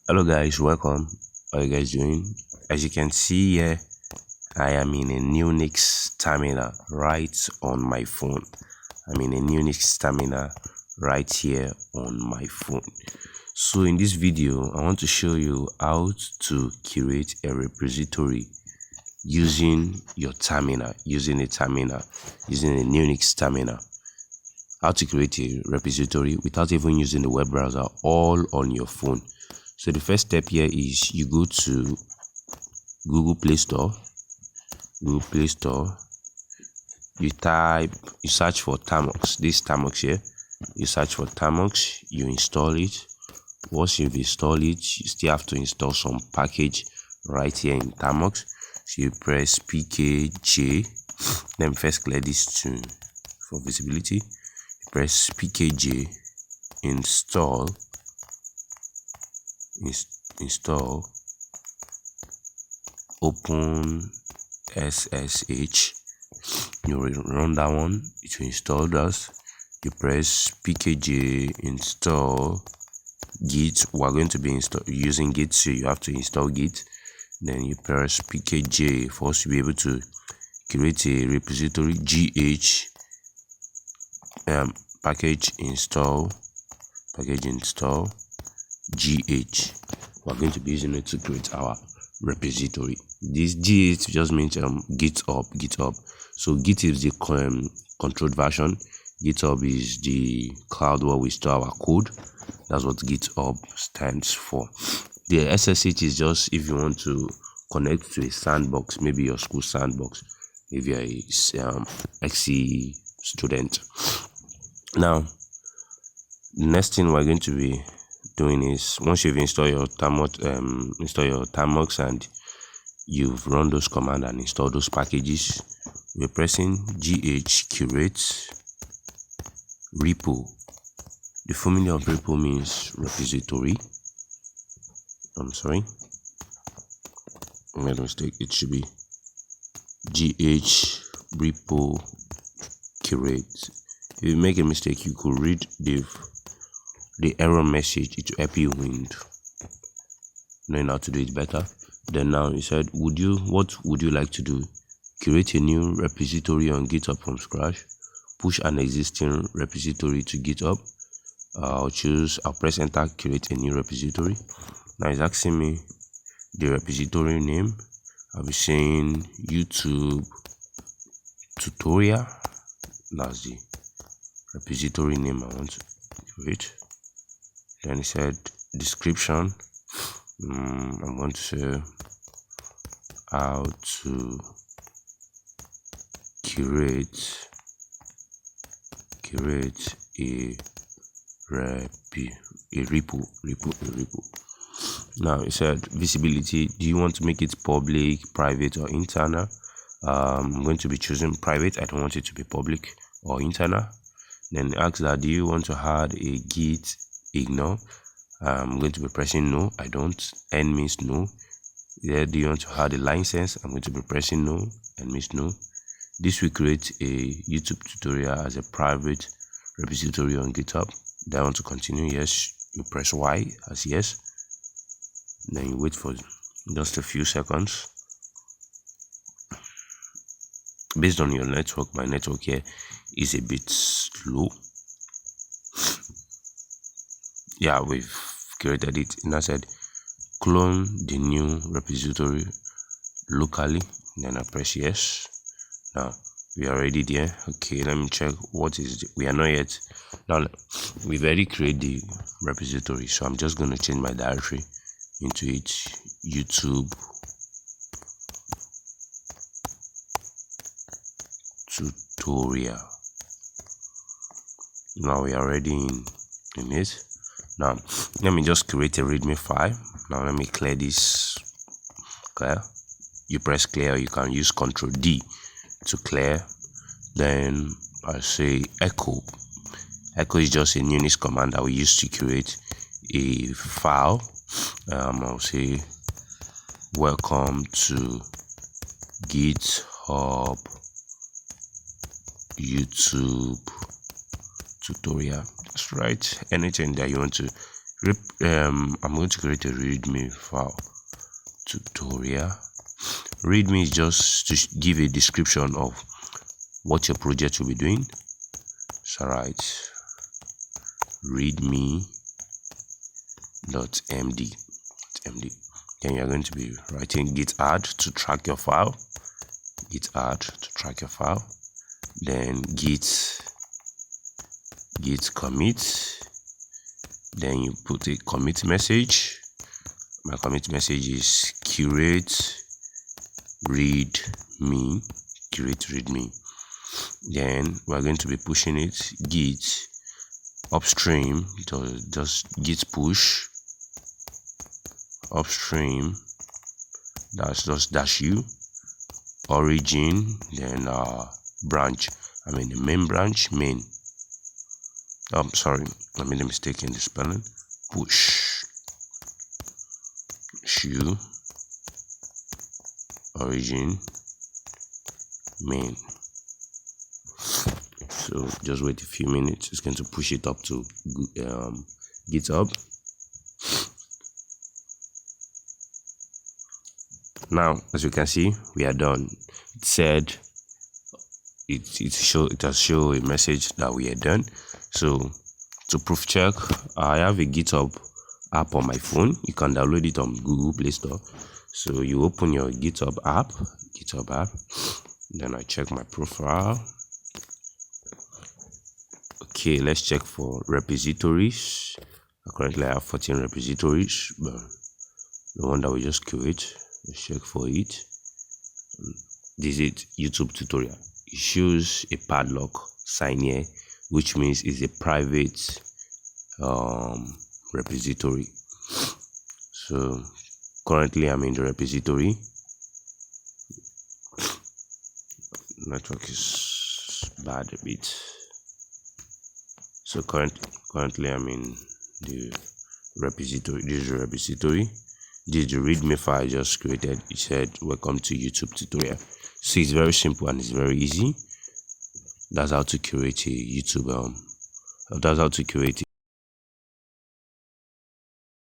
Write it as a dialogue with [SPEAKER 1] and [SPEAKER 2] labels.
[SPEAKER 1] Hello guys, welcome. How are you guys doing? As you can see here, I am in a Unix terminal right on my phone. I'm in a Unix terminal right here on my phone. So in this video, I want to show you how to create a repository using your terminal, using a Unix terminal. How to create a repository without even using the web browser, all on your phone. So the first step here is you go to Google Play Store, you search for Tamox, this Tamox here, you search for Tamox, you install it. Once you've installed it, you still have to install some package right here in Tamox. So you press PKJ, then first clear this for visibility. You press PKJ, install, open SSH. You run that one, it will install that. You press PKJ, install Git. We're going to be using Git, so you have to install Git. Then you press PKJ for us to be able to create a repository. GH package install GH. We're going to be using it to create our repository. This GH just means GitHub. So Git is the controlled version. GitHub is the cloud where we store our code. That's what GitHub stands for. The SSH is just if you want to connect to a sandbox, maybe your school sandbox, if you're a XC student. Now, the next thing we're going to be doing is, once you've installed your Tamox and you've run those commands and installed those packages, we're pressing GH curate repo. The formula of repo means repository. I'm sorry, I made a mistake. It should be GH repo curate. If you make a mistake, you could read the error message. It will help you in knowing how to do it better. Then now you said, what would you like to do? Create a new repository on GitHub from scratch, push an existing repository to GitHub. I'll press enter, create a new repository. Now it's asking me the repository name. I'll be saying YouTube tutorial. That's the repository name I want to create. Then it said description. I'm going to say how to create a repo. Now it said visibility. Do you want to make it public, private, or internal? I'm going to be choosing private. I don't want it to be public or internal. Then it asks that, do you want to add a git ignore? I'm going to be pressing no. I don't. N means no. There, do you want to add a license? I'm going to be pressing no. N means no. This will create a YouTube tutorial as a private repository on GitHub. Then I want to continue. Yes. You press Y as yes. Then you wait for just a few seconds. Based on your network, my network here is a bit slow. Yeah, we've created it. And I said clone the new repository locally. Then I press yes. Now we are already there. Okay, let me check what is we are not yet. Now we've already created the repository, so I'm just going to change my directory into it. YouTube tutorial. Now we are already in it. Now let me just create a readme file. Now let me clear this. Clear. You press clear, or you can use Ctrl D to clear. Then I say echo. Echo is just a Unix command that we use to create a file. I'll say welcome to GitHub YouTube tutorial. That's right. Anything that you want to I'm going to create a readme file tutorial. Readme is just to give a description of what your project will be doing. So write readme.md. Then you're going to be writing git add to track your file. Then git commit. Then you put a commit message. My commit message is curate readme. Then we're going to be pushing it git upstream, just git push upstream, that's just -u origin, then branch, the main branch, sorry, I made a mistake in the spelling. Push -u origin main. So just wait a few minutes. It's going to push it up to GitHub. Now, as you can see, we are done. It said it has shown a message that we are done. So to proof check, I have a GitHub app on my phone. You can download it on Google Play Store. So you open your GitHub app, then I check my profile. Okay, let's check for repositories. I currently have 14 repositories, but the one that we just create, let's check for it. This is YouTube tutorial. It shows a padlock sign here, which means it's a private repository. So currently I'm in the repository. Network is bad a bit. So currently I'm in the repository. This is the repository. This is the readme file I just created. It said welcome to YouTube tutorial. So it's very simple and it's very easy. That's how to create a YouTube. That's how to create